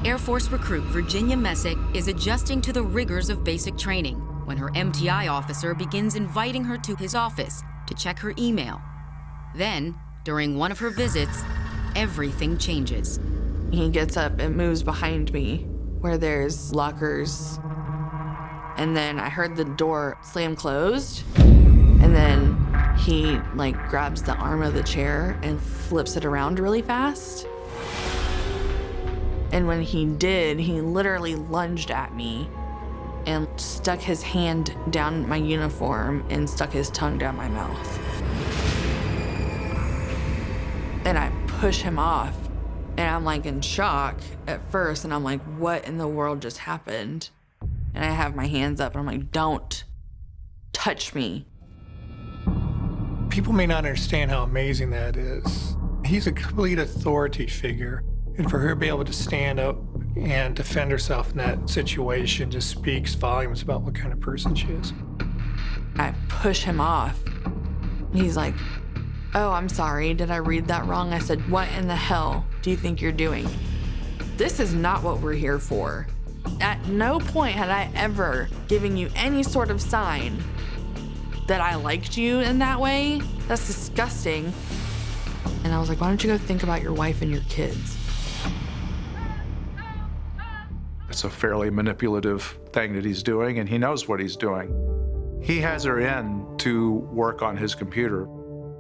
Air Force recruit Virginia Messick is adjusting to the rigors of basic training when her MTI officer begins inviting her to his office to check her email. Then, during one of her visits, everything changes. He gets up and moves behind me where there's lockers. And then I heard the door slam closed. And then he grabs the arm of the chair and flips it around really fast. And when he did, he literally lunged at me and stuck his hand down my uniform and stuck his tongue down my mouth. And I push him off, and I'm in shock at first, and I'm like, what in the world just happened? And I have my hands up, and I'm like, don't touch me. People may not understand how amazing that is. He's a complete authority figure, and for her to be able to stand up and defend herself in that situation just speaks volumes about what kind of person she is. I push him off. He's like, oh, I'm sorry, did I read that wrong? I said, what in the hell do you think you're doing? This is not what we're here for. At no point had I ever given you any sort of sign that I liked you in that way. That's disgusting. And I was like, why don't you go think about your wife and your kids? It's a fairly manipulative thing that he's doing, and he knows what he's doing. He has her in to work on his computer.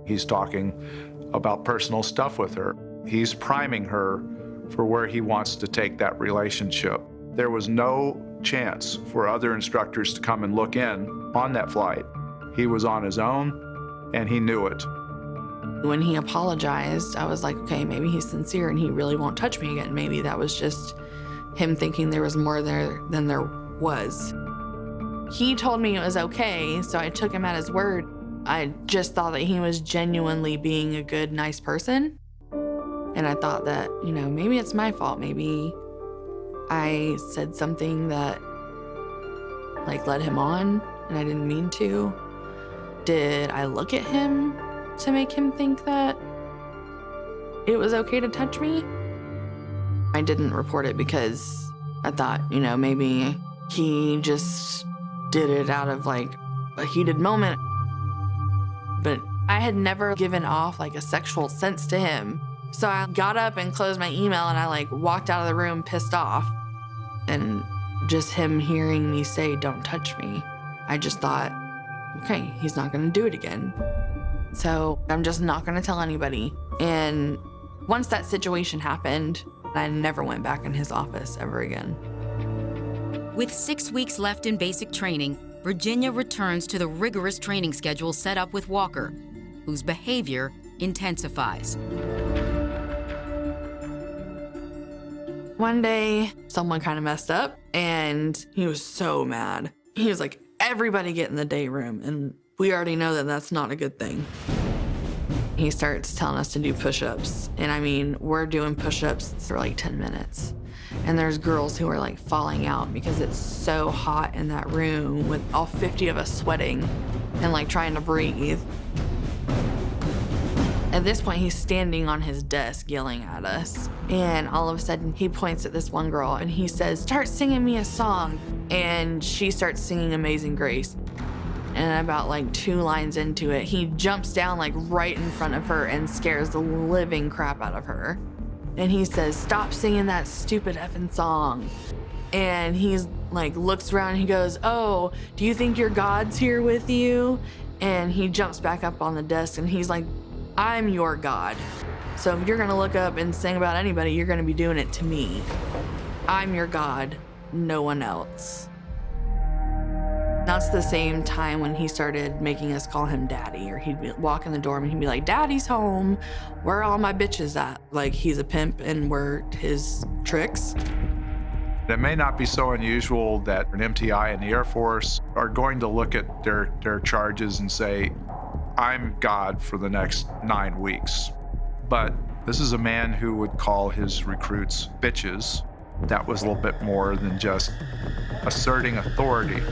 He's talking about personal stuff with her. He's priming her for where he wants to take that relationship. There was no chance for other instructors to come and look in on that flight. He was on his own, and he knew it. When he apologized, I was like, okay, maybe he's sincere and he really won't touch me again. Maybe that was just him thinking there was more there than there was. He told me it was okay, so I took him at his word. I just thought that he was genuinely being a good, nice person. And I thought that, maybe it's my fault. Maybe I said something that led him on and I didn't mean to. Did I look at him to make him think that it was okay to touch me? I didn't report it because I thought, maybe he just did it out of a heated moment. But I had never given off a sexual sense to him. So I got up and closed my email and I walked out of the room pissed off. And just him hearing me say, don't touch me, I just thought, okay, he's not gonna do it again. So I'm just not gonna tell anybody. And once that situation happened, I never went back in his office ever again. With 6 weeks left in basic training, Virginia returns to the rigorous training schedule set up with Walker, whose behavior intensifies. One day, someone kind of messed up, and he was so mad. He was like, everybody get in the day room, and we already know that that's not a good thing. He starts telling us to do push-ups, and we're doing push-ups for 10 minutes. And there's girls who are falling out because it's so hot in that room with all 50 of us sweating and trying to breathe. At this point, he's standing on his desk yelling at us. And all of a sudden, he points at this one girl and he says, start singing me a song. And she starts singing Amazing Grace. And about 2 lines into it, he jumps down right in front of her and scares the living crap out of her. And he says, stop singing that stupid effing song. And he's looks around and he goes, oh, do you think your God's here with you? And he jumps back up on the desk and he's like, I'm your God. So if you're gonna look up and sing about anybody, you're gonna be doing it to me. I'm your God, no one else. That's the same time when he started making us call him daddy, or he'd walk in the door and he'd be like, daddy's home, where are all my bitches at? He's a pimp and we're his tricks. It may not be so unusual that an MTI and the Air Force are going to look at their charges and say, I'm God for the next 9 weeks. But this is a man who would call his recruits bitches. That was a little bit more than just asserting authority.